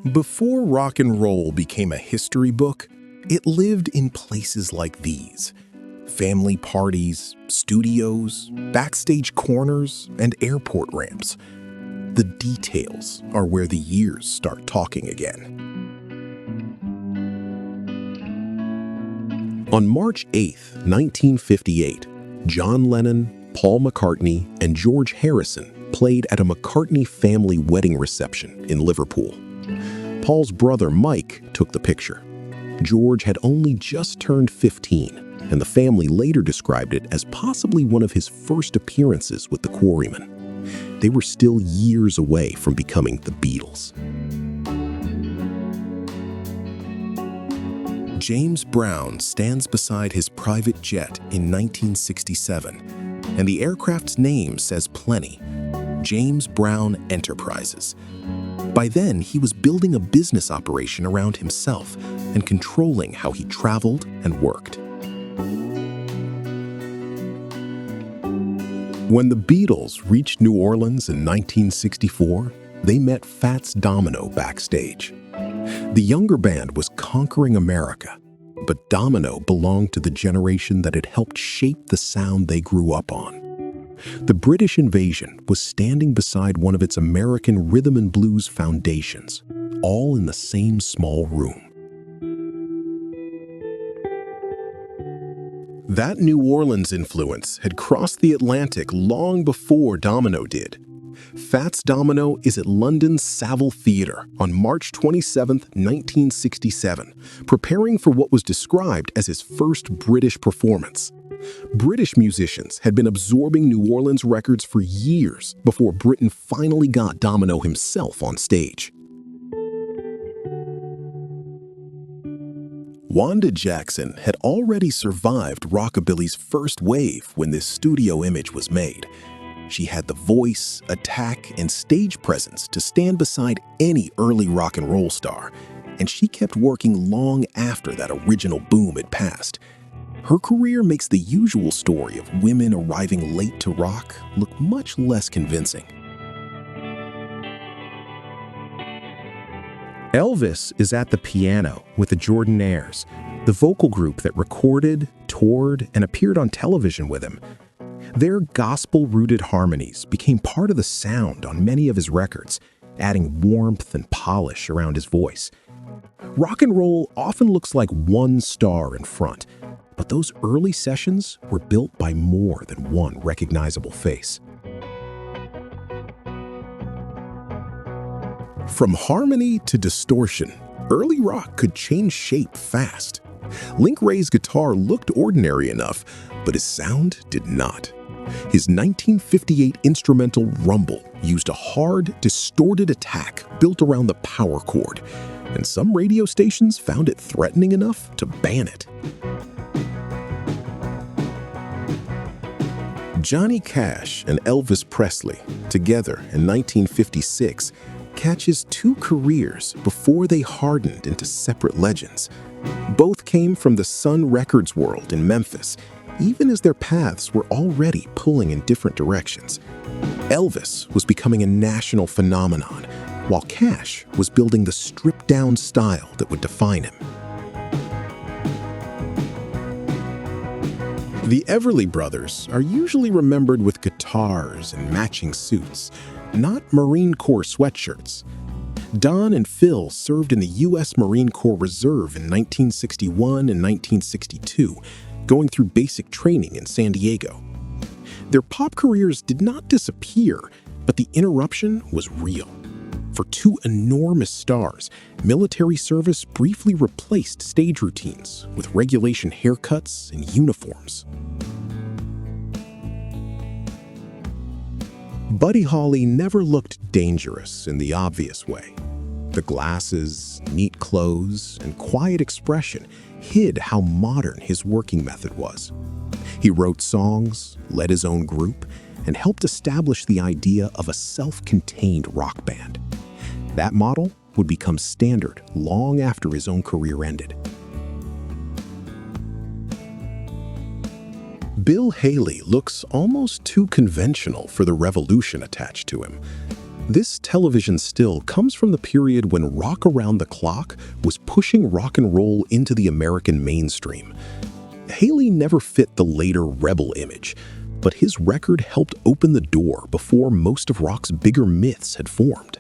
Before rock and roll became a history book, it lived in places like these: family parties, studios, backstage corners, and airport ramps. The details are where the years start talking again. On March 8, 1958, John Lennon, Paul McCartney, and George Harrison played at a McCartney family wedding reception in Liverpool. Paul's brother Mike took the picture. George had only just turned 15, and the family later described it as possibly one of his first appearances with the Quarrymen. They were still years away from becoming the Beatles. James Brown stands beside his private jet in 1967, and the aircraft's name says plenty: James Brown Enterprises. By then, he was building a business operation around himself and controlling how he traveled and worked. When the Beatles reached New Orleans in 1964, they met Fats Domino backstage. The younger band was conquering America, but Domino belonged to the generation that had helped shape the sound they grew up on. The British invasion was standing beside one of its American rhythm and blues foundations, all in the same small room. That New Orleans influence had crossed the Atlantic long before Domino did. Fats Domino is at London's Savile Theatre on March 27, 1967, preparing for what was described as his first British performance. British musicians had been absorbing New Orleans records for years before Britain finally got Domino himself on stage. Wanda Jackson had already survived rockabilly's first wave when this studio image was made. She had the voice, attack, and stage presence to stand beside any early rock and roll star, and she kept working long after that original boom had passed. Her career makes the usual story of women arriving late to rock look much less convincing. Elvis is at the piano with the Jordanaires, the vocal group that recorded, toured, and appeared on television with him. Their gospel-rooted harmonies became part of the sound on many of his records, adding warmth and polish around his voice. Rock and roll often looks like one star in front, but those early sessions were built by more than one recognizable face. From harmony to distortion, early rock could change shape fast. Link Wray's guitar looked ordinary enough, but his sound did not. His 1958 instrumental Rumble used a hard, distorted attack built around the power chord, and some radio stations found it threatening enough to ban it. Johnny Cash and Elvis Presley, together in 1956, catches two careers before they hardened into separate legends. Both came from the Sun Records world in Memphis, even as their paths were already pulling in different directions. Elvis was becoming a national phenomenon, while Cash was building the stripped-down style that would define him. The Everly Brothers are usually remembered with guitars and matching suits, not Marine Corps sweatshirts. Don and Phil served in the U.S. Marine Corps Reserve in 1961 and 1962, going through basic training in San Diego. Their pop careers did not disappear, but the interruption was real. For two enormous stars, military service briefly replaced stage routines with regulation haircuts and uniforms. Buddy Holly never looked dangerous in the obvious way. The glasses, neat clothes, and quiet expression hid how modern his working method was. He wrote songs, led his own group, and helped establish the idea of a self-contained rock band. That model would become standard long after his own career ended. Bill Haley looks almost too conventional for the revolution attached to him. This television still comes from the period when rock around the clock was pushing rock and roll into the American mainstream. Haley never fit the later rebel image, but his record helped open the door before most of rock's bigger myths had formed.